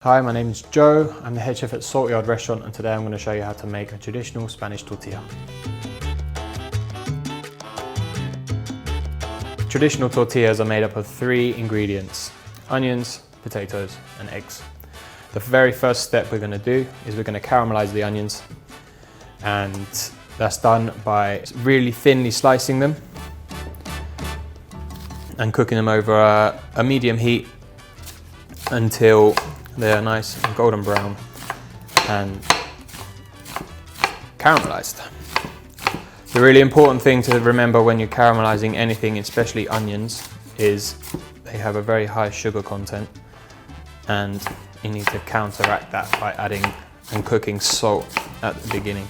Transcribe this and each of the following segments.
Hi, my name is Joe. I'm the head chef at Salt Yard Restaurant, and today I'm going to show you how to make a traditional Spanish tortilla. Traditional tortillas are made up of 3 ingredients: onions, potatoes and eggs. The very first step we're going to do is we're going to caramelize the onions, and that's done by really thinly slicing them and cooking them over a medium heat until they're nice and golden brown and caramelized. The really important thing to remember when you're caramelizing anything, especially onions, is they have a very high sugar content, and you need to counteract that by adding and cooking salt at the beginning.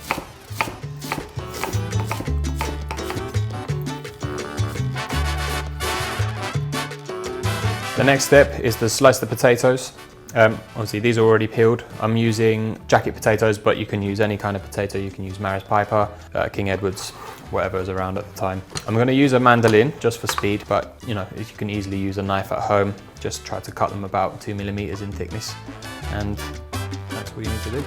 The next step is to slice the potatoes. Obviously these are already peeled. I'm using jacket potatoes, but you can use any kind of potato. You can use Maris Piper, King Edward's, whatever is around at the time. I'm going to use a mandolin just for speed, but you know, you can easily use a knife at home. Just try to cut them about 2 millimeters in thickness, and that's what you need to do.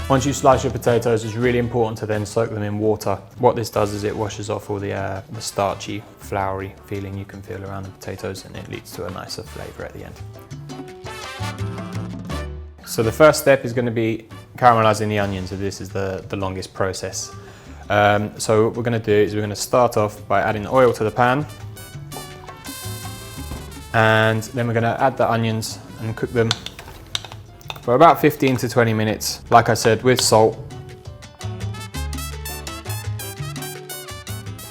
Once you slice your potatoes, it's really important to then soak them in water. What this does is it washes off all the starchy, floury feeling you can feel around the potatoes, and it leads to a nicer flavour at the end. So the first step is going to be caramelising the onions, so this is the longest process. So what we're going to do is we're going to start off by adding the oil to the pan, and then we're going to add the onions and cook them for about 15 to 20 minutes, like I said, with salt.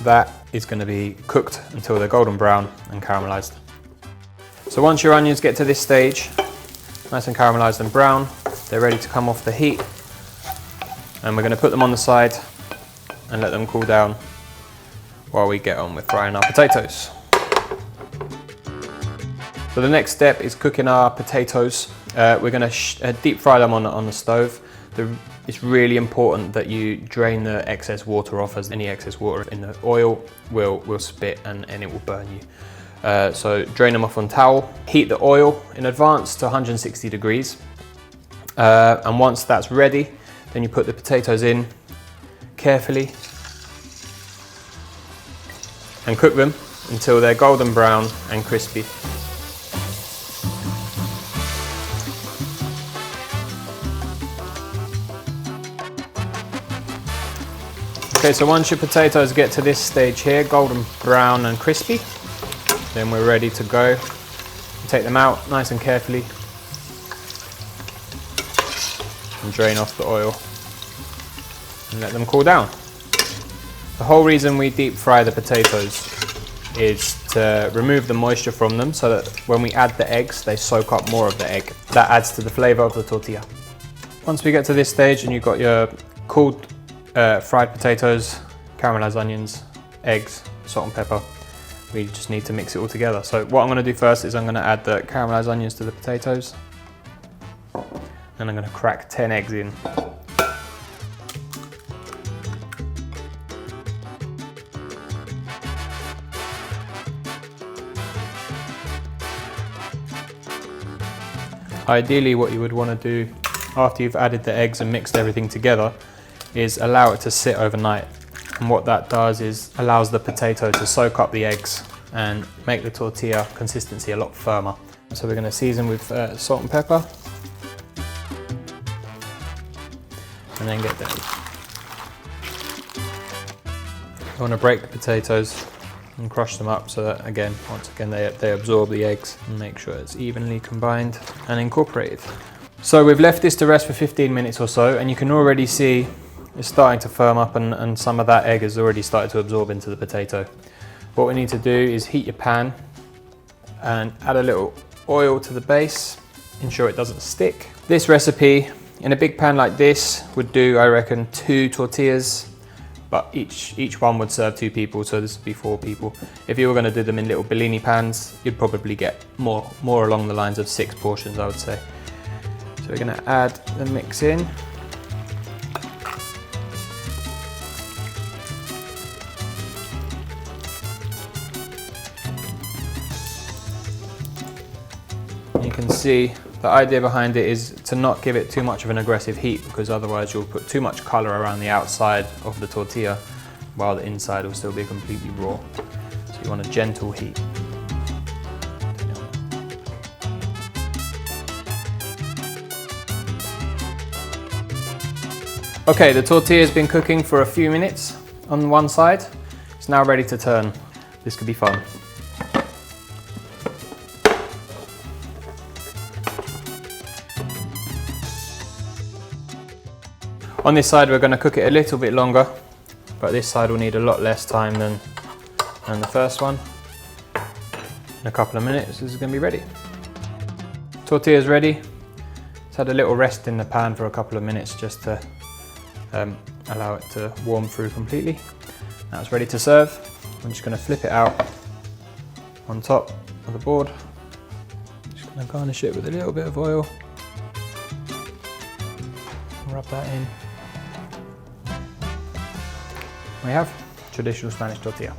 That is going to be cooked until they're golden brown and caramelized. So once your onions get to this stage, nice and caramelized and brown, they're ready to come off the heat, and we're going to put them on the side and let them cool down while we get on with frying our potatoes. So the next step is cooking our potatoes. We're going to deep fry them on the stove. It's really important that you drain the excess water off, as any excess water in the oil will spit and it will burn you. So drain them off on towel. Heat the oil in advance to 160 degrees. And once that's ready, then you put the potatoes in carefully and cook them until they're golden brown and crispy. Okay, so once your potatoes get to this stage here, golden brown and crispy, then we're ready to go. Take them out nice and carefully and drain off the oil and let them cool down. The whole reason we deep fry the potatoes is to remove the moisture from them, so that when we add the eggs, they soak up more of the egg. That adds to the flavor of the tortilla. Once we get to this stage and you've got your cooled fried potatoes, caramelized onions, eggs, salt and pepper, we just need to mix it all together. So what I'm going to do first is I'm going to add the caramelized onions to the potatoes, and I'm going to crack 10 eggs in. Ideally, what you would want to do after you've added the eggs and mixed everything together is allow it to sit overnight, and what that does is allows the potato to soak up the eggs and make the tortilla consistency a lot firmer. So we're going to season with salt and pepper, and then get them. You want to break the potatoes and crush them up so that once again they absorb the eggs, and make sure it's evenly combined and incorporated. So we've left this to rest for 15 minutes or so, and you can already see it's starting to firm up, and some of that egg has already started to absorb into the potato. What we need to do is heat your pan and add a little oil to the base, ensure it doesn't stick. This recipe in a big pan like this would do, I reckon, 2 tortillas, but each one would serve 2 people, so this would be 4 people. If you were going to do them in little Bellini pans, you'd probably get more along the lines of 6 portions, I would say. So we're going to add the mix in. can see, the idea behind it is to not give it too much of an aggressive heat, because otherwise you'll put too much color around the outside of the tortilla while the inside will still be completely raw. So you want a gentle heat. Okay, the tortilla has been cooking for a few minutes on one side. It's now ready to turn. This could be fun. On this side we're going to cook it a little bit longer, but this side will need a lot less time than the first one. In a couple of minutes this is going to be ready. Tortilla is ready. It's had a little rest in the pan for a couple of minutes just to allow it to warm through completely. Now it's ready to serve. I'm just going to flip it out on top of the board. Just going to garnish it with a little bit of oil. Rub that in. We have traditional Spanish tortilla.